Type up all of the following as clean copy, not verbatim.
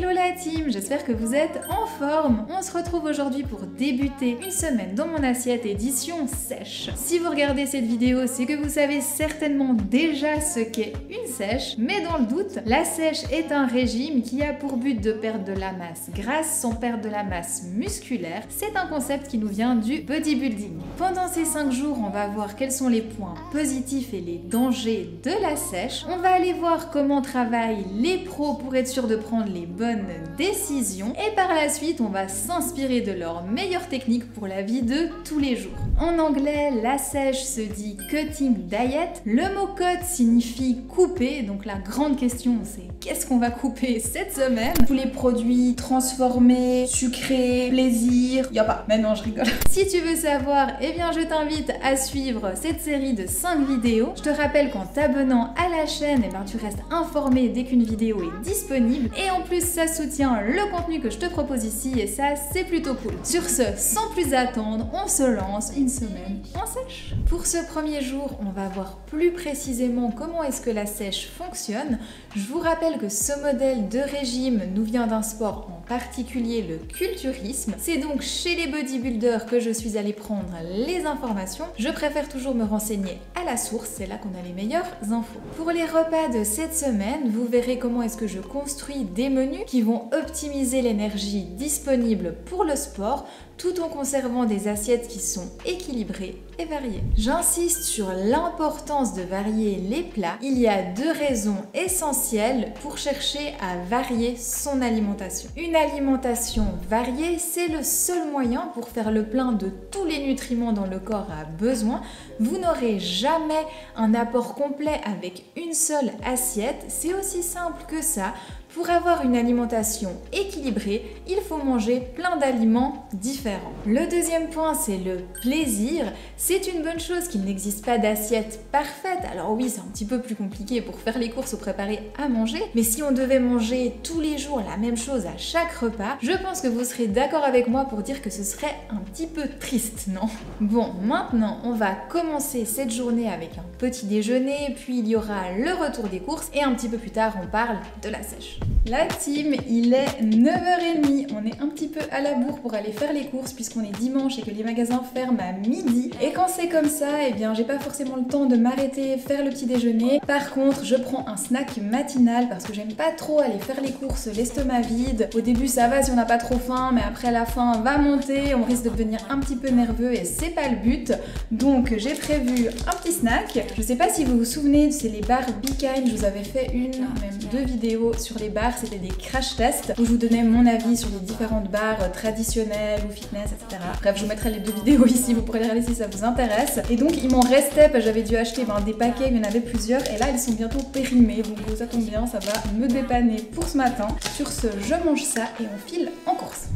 Hello la team, j'espère que vous êtes en forme. On se retrouve aujourd'hui pour débuter une semaine dans mon assiette édition sèche. Si vous regardez cette vidéo, c'est que vous savez certainement déjà ce qu'est une sèche, mais dans le doute, la sèche est un régime qui a pour but de perdre de la masse grasse sans perdre de la masse musculaire. C'est un concept qui nous vient du bodybuilding. Pendant ces 5 jours, on va voir quels sont les points positifs et les dangers de la sèche. On va aller voir comment travaillent les pros pour être sûr de prendre les bonnes décisions et par la suite on va s'inspirer de leurs meilleures techniques pour la vie de tous les jours. En anglais, la sèche se dit cutting diet. Le mot cut signifie couper, donc la grande question c'est qu'est-ce qu'on va couper cette semaine? Tous les produits transformés, sucrés, plaisir, y a pas. Mais non, je rigole. Si tu veux savoir, eh bien je t'invite à suivre cette série de 5 vidéos. Je te rappelle qu'en t'abonnant à la chaîne, eh bien tu restes informé dès qu'une vidéo est disponible et en plus ça soutient le contenu que je te propose ici et ça c'est plutôt cool. Sur ce, sans plus attendre, on se lance une semaine en sèche. Pour ce premier jour, on va voir plus précisément comment est-ce que la sèche fonctionne. Je vous rappelle que ce modèle de régime nous vient d'un sport en particulier le culturisme. C'est donc chez les bodybuilders que je suis allée prendre les informations. Je préfère toujours me renseigner à la source, c'est là qu'on a les meilleures infos. Pour les repas de cette semaine, vous verrez comment est-ce que je construis des menus qui vont optimiser l'énergie disponible pour le sport tout en conservant des assiettes qui sont équilibrées et variées. J'insiste sur l'importance de varier les plats. Il y a 2 raisons essentielles pour chercher à varier son alimentation. Une alimentation variée, c'est le seul moyen pour faire le plein de tous les nutriments dont le corps a besoin. Vous n'aurez jamais un apport complet avec une seule assiette. C'est aussi simple que ça. Pour avoir une alimentation équilibrée, il faut manger plein d'aliments différents. Le deuxième point, c'est le plaisir. C'est une bonne chose qu'il n'existe pas d'assiette parfaite. Alors oui, c'est un petit peu plus compliqué pour faire les courses ou préparer à manger, mais si on devait manger tous les jours la même chose à chaque repas, je pense que vous serez d'accord avec moi pour dire que ce serait un petit peu triste, non? Bon, maintenant, on va commencer cette journée avec un petit déjeuner, puis il y aura le retour des courses et un petit peu plus tard, on parle de la sèche. La team, il est 9h30, on est un petit peu à la bourre pour aller faire les courses puisqu'on est dimanche et que les magasins ferment à midi. Et quand c'est comme ça, eh bien j'ai pas forcément le temps de m'arrêter, faire le petit déjeuner. Par contre, je prends un snack matinal parce que j'aime pas trop aller faire les courses l'estomac vide. Au début ça va si on n'a pas trop faim, mais après la faim va monter, on risque de devenir un petit peu nerveux et c'est pas le but. Donc j'ai prévu un petit snack. Je sais pas si vous vous souvenez, c'est les barres Be Kind, je vous avais fait une, même 2 vidéos sur les barres. C'était des crash tests où je vous donnais mon avis sur les différentes barres traditionnelles ou fitness, etc. Bref, je vous mettrai les 2 vidéos ici, vous pourrez les regarder si ça vous intéresse. Et donc, il m'en restait, j'avais dû acheter des paquets, il y en avait plusieurs, et là, ils sont bientôt périmés. Donc, ça tombe bien, ça va me dépanner pour ce matin. Sur ce, je mange ça et on file en course.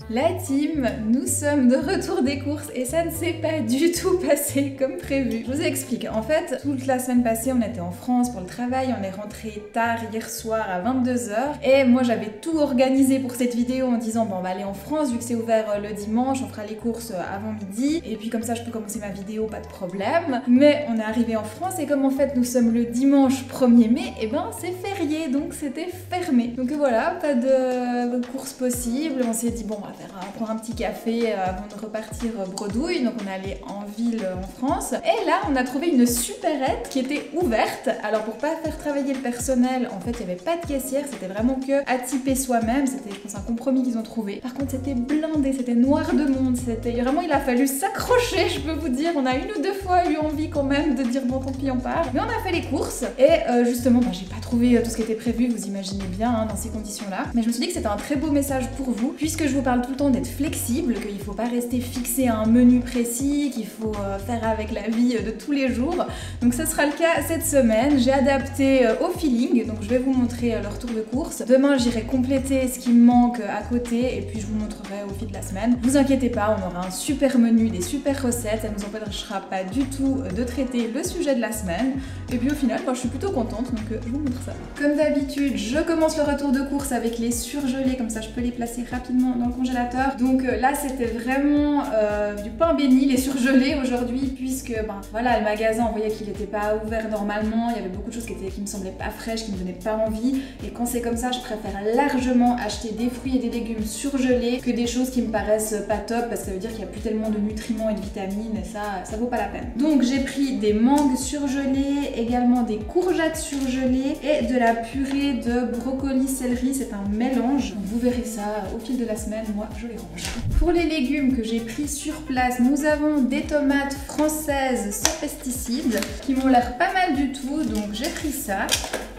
La team, nous sommes de retour des courses et ça ne s'est pas du tout passé comme prévu. Je vous explique. En fait, toute la semaine passée, on était en France pour le travail. On est rentré tard hier soir à 22h. Et moi, j'avais tout organisé pour cette vidéo en disant, bon, on va aller en France vu que c'est ouvert le dimanche. On fera les courses avant midi. Et puis comme ça, je peux commencer ma vidéo, pas de problème. Mais on est arrivé en France et comme en fait, nous sommes le dimanche 1er mai, et ben c'est férié. Donc c'était fermé. Donc voilà, pas de course possible. On s'est dit, bon, on va prendre un petit café avant de repartir bredouille. Donc on est allé en ville en France et là on a trouvé une supérette qui était ouverte. Alors pour pas faire travailler le personnel, en fait il n'y avait pas de caissière, c'était vraiment que à typer soi-même. C'était je pense un compromis qu'ils ont trouvé. Par contre c'était blindé, c'était noir de monde, c'était vraiment, il a fallu s'accrocher, je peux vous dire. On a une ou 2 fois eu envie quand même de dire bon tant pis on part, mais on a fait les courses et justement j'ai pas trouvé tout ce qui était prévu, vous imaginez bien dans ces conditions là, mais je me suis dit que c'était un très beau message pour vous puisque je vous parle tout le temps d'être flexible, qu'il ne faut pas rester fixé à un menu précis, qu'il faut faire avec la vie de tous les jours. Donc ce sera le cas cette semaine. J'ai adapté au feeling, donc je vais vous montrer le retour de course. Demain j'irai compléter ce qui me manque à côté et puis je vous montrerai au fil de la semaine. Vous inquiétez pas, on aura un super menu, des super recettes, ça ne nous empêchera pas du tout de traiter le sujet de la semaine. Et puis au final, je suis plutôt contente, donc je vous montre ça. Comme d'habitude, je commence le retour de course avec les surgelés, comme ça je peux les placer rapidement dans le congélateur congélateur. Donc là c'était vraiment du pain béni, les surgelés aujourd'hui, puisque voilà, le magasin on voyait qu'il n'était pas ouvert normalement, il y avait beaucoup de choses qui me semblaient pas fraîches, qui me donnaient pas envie, et quand c'est comme ça je préfère largement acheter des fruits et des légumes surgelés que des choses qui me paraissent pas top, parce que ça veut dire qu'il n'y a plus tellement de nutriments et de vitamines et ça vaut pas la peine. Donc j'ai pris des mangues surgelées, également des courgettes surgelées et de la purée de brocoli céleri, c'est un mélange. Donc vous verrez ça au fil de la semaine, moi je les range. Pour les légumes que j'ai pris sur place, nous avons des tomates françaises sans pesticides qui m'ont l'air pas mal du tout, donc j'ai pris ça.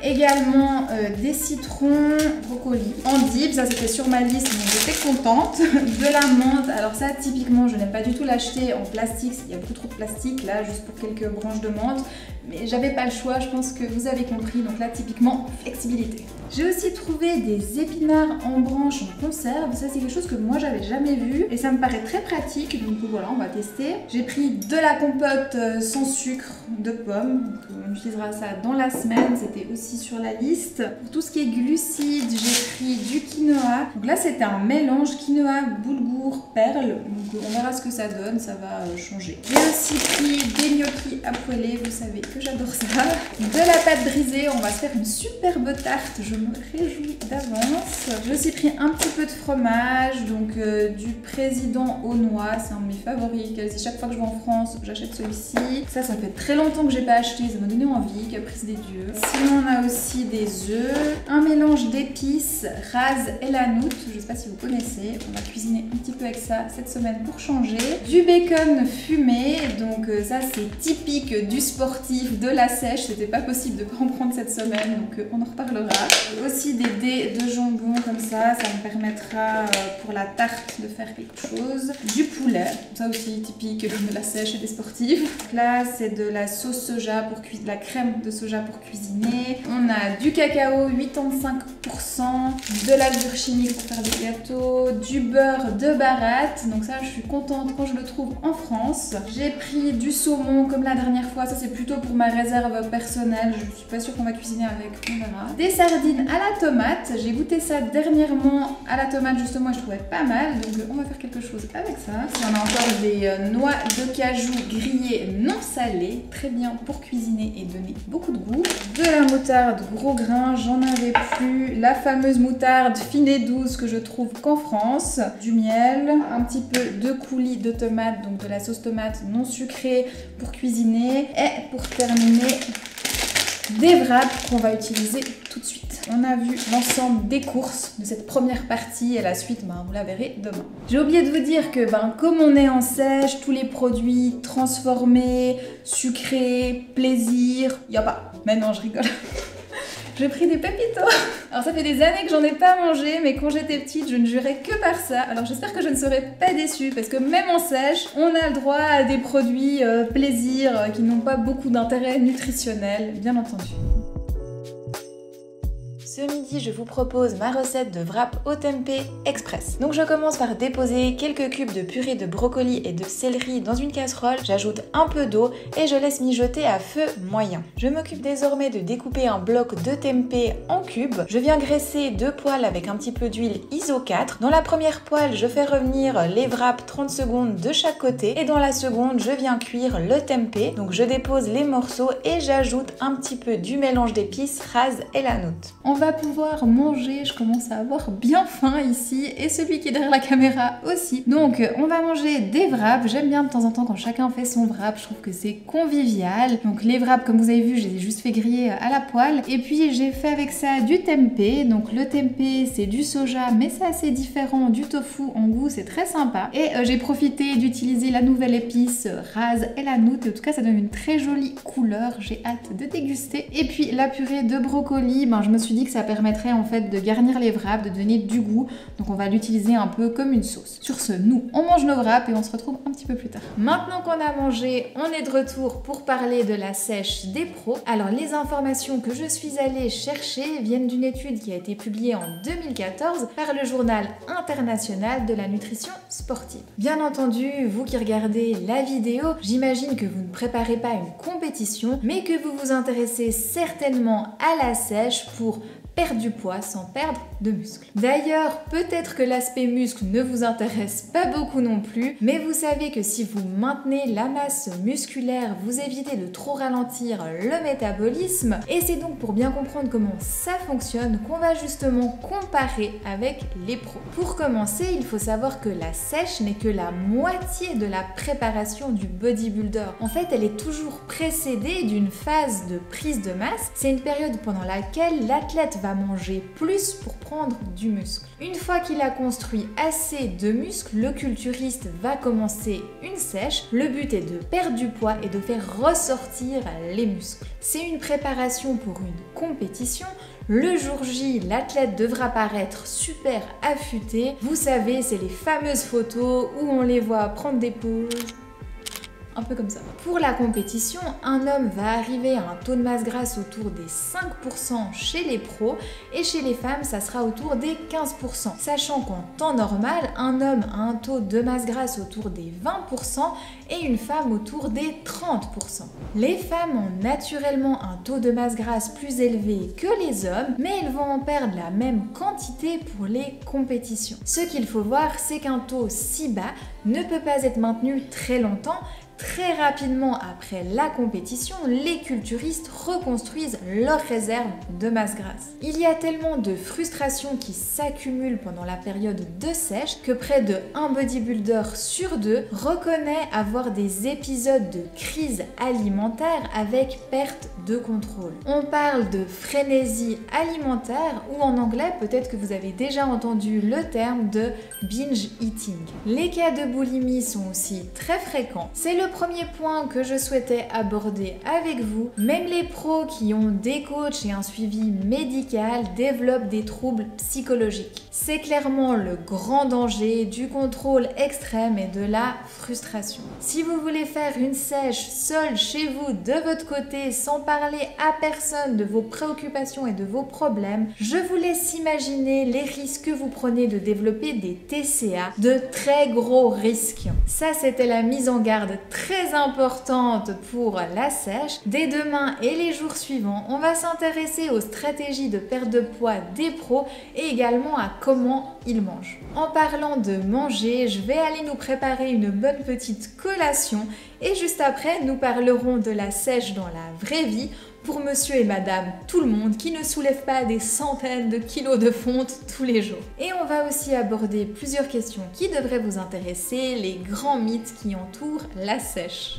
Également des citrons, brocolis, endives, ça c'était sur ma liste donc j'étais contente. De la menthe, alors ça typiquement je n'aime pas du tout l'acheter en plastique, il y a beaucoup trop de plastique là juste pour quelques branches de menthe, mais j'avais pas le choix, je pense que vous avez compris, donc là typiquement flexibilité. J'ai aussi trouvé des épinards en branches en conserve, ça c'est quelque chose que moi j'avais jamais vu et ça me paraît très pratique, donc voilà on va tester. J'ai pris de la compote sans sucre de pommes, donc on utilisera ça dans la semaine, c'était aussi sur la liste. Pour tout ce qui est glucides, j'ai pris du quinoa, donc là c'était un mélange quinoa, boulgour, perles, donc on verra ce que ça donne, ça va changer. J'ai aussi pris des gnocchis à poêler, vous savez que j'adore ça. De la pâte brisée, on va se faire une superbe tarte, je me réjouis d'avance. J'ai aussi pris un petit peu de fromage, donc du président aux noix, c'est un de mes favoris, quasi chaque fois que je vais en France, j'achète celui-ci. Ça fait très longtemps que j'ai pas acheté, ça m'a donné envie, caprice des dieux. Sinon on a aussi des œufs, un mélange d'épices, ras et hanout, je sais pas si vous connaissez, on va cuisiner un petit peu avec ça cette semaine pour changer. Du bacon fumé, donc ça c'est typique du sportif, de la sèche, c'était pas possible de pas en prendre cette semaine, donc on en reparlera. Aussi des dés de jambon comme ça me permettra pour la tarte de faire quelque chose. Du poulet, ça aussi typique de la sèche et des sportifs. Donc là c'est de la sauce soja pour cuire, de la crème de soja pour cuisiner. On a du cacao 85%, de la levure chimique pour faire des gâteaux, du beurre de baratte, donc ça je suis contente quand je le trouve en France. J'ai pris du saumon comme la dernière fois, ça c'est plutôt pour ma réserve personnelle, je suis pas sûre qu'on va cuisiner avec, on verra. Des sardines à la tomate, j'ai goûté ça dernièrement à la tomate justement et je trouvais pas mal, donc on va faire quelque chose avec ça. On a encore des noix de cajou grillées non salées, très bien pour cuisiner et donner beaucoup de goût. De la moutarde gros grain, j'en avais plus, la fameuse moutarde fine et douce que je trouve qu'en France, du miel, un petit peu de coulis de tomate, donc de la sauce tomate non sucrée pour cuisiner, et pour terminer des wraps qu'on va utiliser tout de suite. On a vu l'ensemble des courses de cette première partie et la suite, vous la verrez demain. J'ai oublié de vous dire que comme on est en sèche, tous les produits transformés, sucrés, plaisir, y a pas. Maintenant je rigole. J'ai pris des pépitos. Alors ça fait des années que j'en ai pas mangé, mais quand j'étais petite, je ne jurais que par ça. Alors j'espère que je ne serai pas déçue, parce que même en sèche, on a le droit à des produits plaisir qui n'ont pas beaucoup d'intérêt nutritionnel, bien entendu. Ce midi, je vous propose ma recette de wrap au tempeh express. Donc je commence par déposer quelques cubes de purée de brocoli et de céleri dans une casserole. J'ajoute un peu d'eau et je laisse mijoter à feu moyen. Je m'occupe désormais de découper un bloc de tempeh en cubes. Je viens graisser 2 poêles avec un petit peu d'huile ISO 4. Dans la première poêle, je fais revenir les wraps 30 secondes de chaque côté et dans la seconde, je viens cuire le tempeh. Donc je dépose les morceaux et j'ajoute un petit peu du mélange d'épices, ras et hanout. On va pouvoir manger, je commence à avoir bien faim ici et celui qui est derrière la caméra aussi. Donc on va manger des wraps, j'aime bien de temps en temps quand chacun fait son wrap, je trouve que c'est convivial. Donc les wraps comme vous avez vu, je les ai juste fait griller à la poêle et puis j'ai fait avec ça du tempeh. Donc le tempeh c'est du soja mais c'est assez différent du tofu en goût, c'est très sympa et j'ai profité d'utiliser la nouvelle épice ras et hanout et en tout cas ça donne une très jolie couleur, j'ai hâte de déguster. Et puis la purée de brocoli, je me suis dit que ça permettrait en fait de garnir les wraps, de donner du goût, donc on va l'utiliser un peu comme une sauce. Sur ce, nous on mange nos wraps et on se retrouve un petit peu plus tard. Maintenant qu'on a mangé, on est de retour pour parler de la sèche des pros. Alors les informations que je suis allée chercher viennent d'une étude qui a été publiée en 2014 par le journal international de la nutrition sportive. Bien entendu, vous qui regardez la vidéo, j'imagine que vous ne préparez pas une compétition, mais que vous vous intéressez certainement à la sèche pour perdre du poids sans perdre de muscle. D'ailleurs, peut-être que l'aspect muscle ne vous intéresse pas beaucoup non plus, mais vous savez que si vous maintenez la masse musculaire, vous évitez de trop ralentir le métabolisme, et c'est donc pour bien comprendre comment ça fonctionne qu'on va justement comparer avec les pros. Pour commencer, il faut savoir que la sèche n'est que la moitié de la préparation du bodybuilder. En fait, elle est toujours précédée d'une phase de prise de masse. C'est une période pendant laquelle l'athlète va manger plus pour prendre du muscle. Une fois qu'il a construit assez de muscles, le culturiste va commencer une sèche. Le but est de perdre du poids et de faire ressortir les muscles. C'est une préparation pour une compétition. Le jour J, l'athlète devra paraître super affûté. Vous savez, c'est les fameuses photos où on les voit prendre des poses. Un peu comme ça. Pour la compétition, un homme va arriver à un taux de masse grasse autour des 5% chez les pros et chez les femmes, ça sera autour des 15%. Sachant qu'en temps normal, un homme a un taux de masse grasse autour des 20% et une femme autour des 30%. Les femmes ont naturellement un taux de masse grasse plus élevé que les hommes, mais elles vont en perdre la même quantité pour les compétitions. Ce qu'il faut voir, c'est qu'un taux si bas ne peut pas être maintenu très longtemps. Très rapidement après la compétition, les culturistes reconstruisent leurs réserves de masse grasse. Il y a tellement de frustration qui s'accumule pendant la période de sèche que près de 1 bodybuilder sur 2 reconnaît avoir des épisodes de crise alimentaire avec perte de contrôle. On parle de frénésie alimentaire ou en anglais, peut-être que vous avez déjà entendu le terme de binge eating. Les cas de boulimie sont aussi très fréquents. C'est le premier point que je souhaitais aborder avec vous. Même les pros qui ont des coachs et un suivi médical développent des troubles psychologiques. C'est clairement le grand danger du contrôle extrême et de la frustration. Si vous voulez faire une sèche seule chez vous, de votre côté, sans parler à personne de vos préoccupations et de vos problèmes, je vous laisse imaginer les risques que vous prenez de développer des TCA, de très gros risques. Ça, c'était la mise en garde très importante pour la sèche. Dès demain et les jours suivants, on va s'intéresser aux stratégies de perte de poids des pros et également à comment ils mangent. En parlant de manger, je vais aller nous préparer une bonne petite collation et juste après, nous parlerons de la sèche dans la vraie vie pour monsieur et madame tout le monde qui ne soulève pas des centaines de kilos de fonte tous les jours. Et on va aussi aborder plusieurs questions qui devraient vous intéresser, les grands mythes qui entourent la sèche.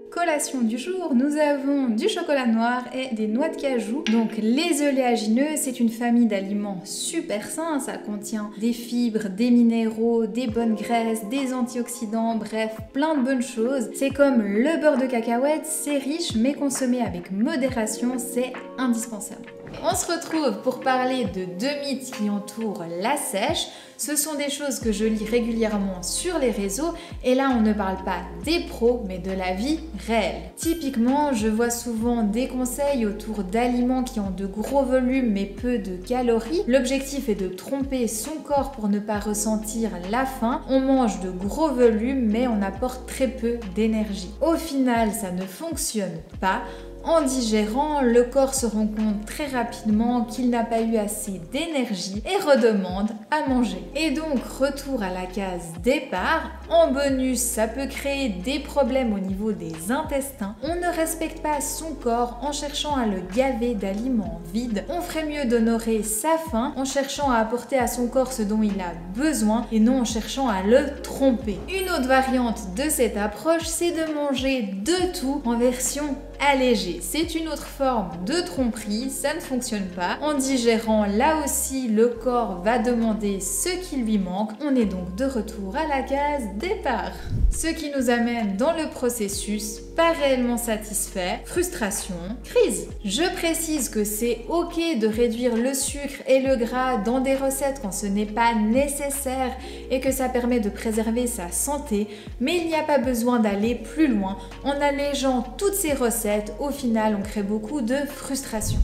Collation du jour, nous avons du chocolat noir et des noix de cajou. Donc les oléagineux, c'est une famille d'aliments super sains, ça contient des fibres, des minéraux, des bonnes graisses, des antioxydants, bref, plein de bonnes choses. C'est comme le beurre de cacahuète, c'est riche mais consommé avec modération, c'est indispensable. On se retrouve pour parler de 2 mythes qui entourent la sèche. Ce sont des choses que je lis régulièrement sur les réseaux et là on ne parle pas des pros mais de la vie réelle. Typiquement, je vois souvent des conseils autour d'aliments qui ont de gros volumes mais peu de calories. L'objectif est de tromper son corps pour ne pas ressentir la faim. On mange de gros volumes mais on apporte très peu d'énergie. Au final, ça ne fonctionne pas. En digérant, le corps se rend compte très rapidement qu'il n'a pas eu assez d'énergie et redemande à manger. Et donc, retour à la case départ. En bonus, ça peut créer des problèmes au niveau des intestins. On ne respecte pas son corps en cherchant à le gaver d'aliments vides. On ferait mieux d'honorer sa faim en cherchant à apporter à son corps ce dont il a besoin et non en cherchant à le tromper. Une autre variante de cette approche, c'est de manger de tout en version allégée. C'est une autre forme de tromperie, ça ne fonctionne pas. En digérant, là aussi, le corps va demander ce qui lui manque. On est donc de retour à la case départ. Ce qui nous amène dans le processus, pas réellement satisfait, frustration, crise. Je précise que c'est ok de réduire le sucre et le gras dans des recettes quand ce n'est pas nécessaire et que ça permet de préserver sa santé, mais il n'y a pas besoin d'aller plus loin. En allégeant toutes ces recettes, au final, on crée beaucoup de frustration.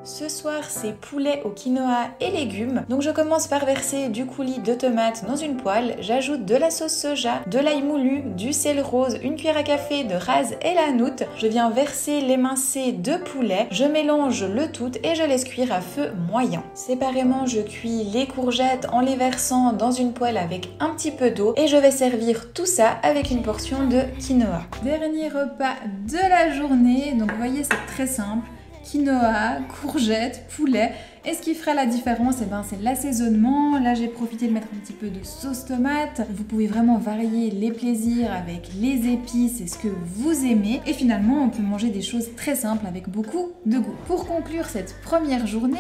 Ce Ce soir, c'est poulet au quinoa et légumes. Donc je commence par verser du coulis de tomates dans une poêle. J'ajoute de la sauce soja, de l'ail moulu, du sel rose, une cuillère à café de ras el hanout. Je viens verser l'émincé de poulet. Je mélange le tout et je laisse cuire à feu moyen. Séparément, je cuis les courgettes en les versant dans une poêle avec un petit peu d'eau et je vais servir tout ça avec une portion de quinoa. Dernier repas de la journée, donc vous voyez c'est très simple, quinoa, courgettes, poulet. Et ce qui fera la différence, c'est l'assaisonnement. Là, j'ai profité de mettre un petit peu de sauce tomate. Vous pouvez vraiment varier les plaisirs avec les épices et ce que vous aimez. Et finalement, on peut manger des choses très simples avec beaucoup de goût. Pour conclure cette première journée,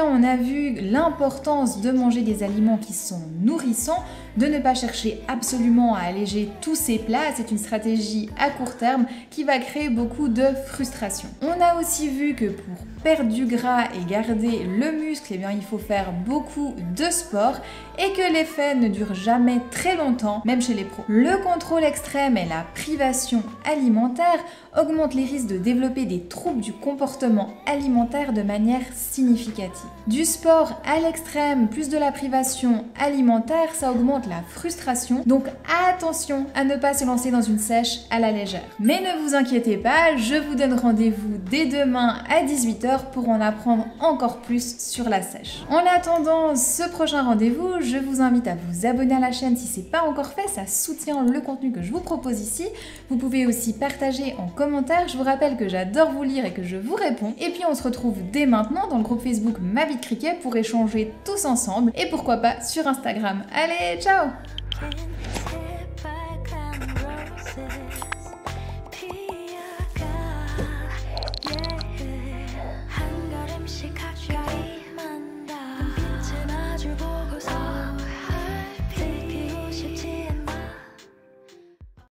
on a vu l'importance de manger des aliments qui sont nourrissants, de ne pas chercher absolument à alléger tous ces plats. C'est une stratégie à court terme qui va créer beaucoup de frustration. On a aussi vu que pour perdre du gras et garder le muscle, il faut faire beaucoup de sport et que l'effet ne dure jamais très longtemps, même chez les pros. Le contrôle extrême et la privation alimentaire augmentent les risques de développer des troubles du comportement alimentaire de manière significative. Du sport à l'extrême, plus de la privation alimentaire, ça augmente la frustration, donc attention à ne pas se lancer dans une sèche à la légère. Mais ne vous inquiétez pas, je vous donne rendez-vous dès demain à 18h pour en apprendre encore plus sur la sèche. En attendant ce prochain rendez-vous, je vous invite à vous abonner à la chaîne si c'est pas encore fait, ça soutient le contenu que je vous propose ici. Vous pouvez aussi partager en commentaire, je vous rappelle que j'adore vous lire et que je vous réponds. Et puis on se retrouve dès maintenant dans le groupe Facebook Ma Vie de Cricket pour échanger tous ensemble et pourquoi pas sur Instagram. Allez, ciao!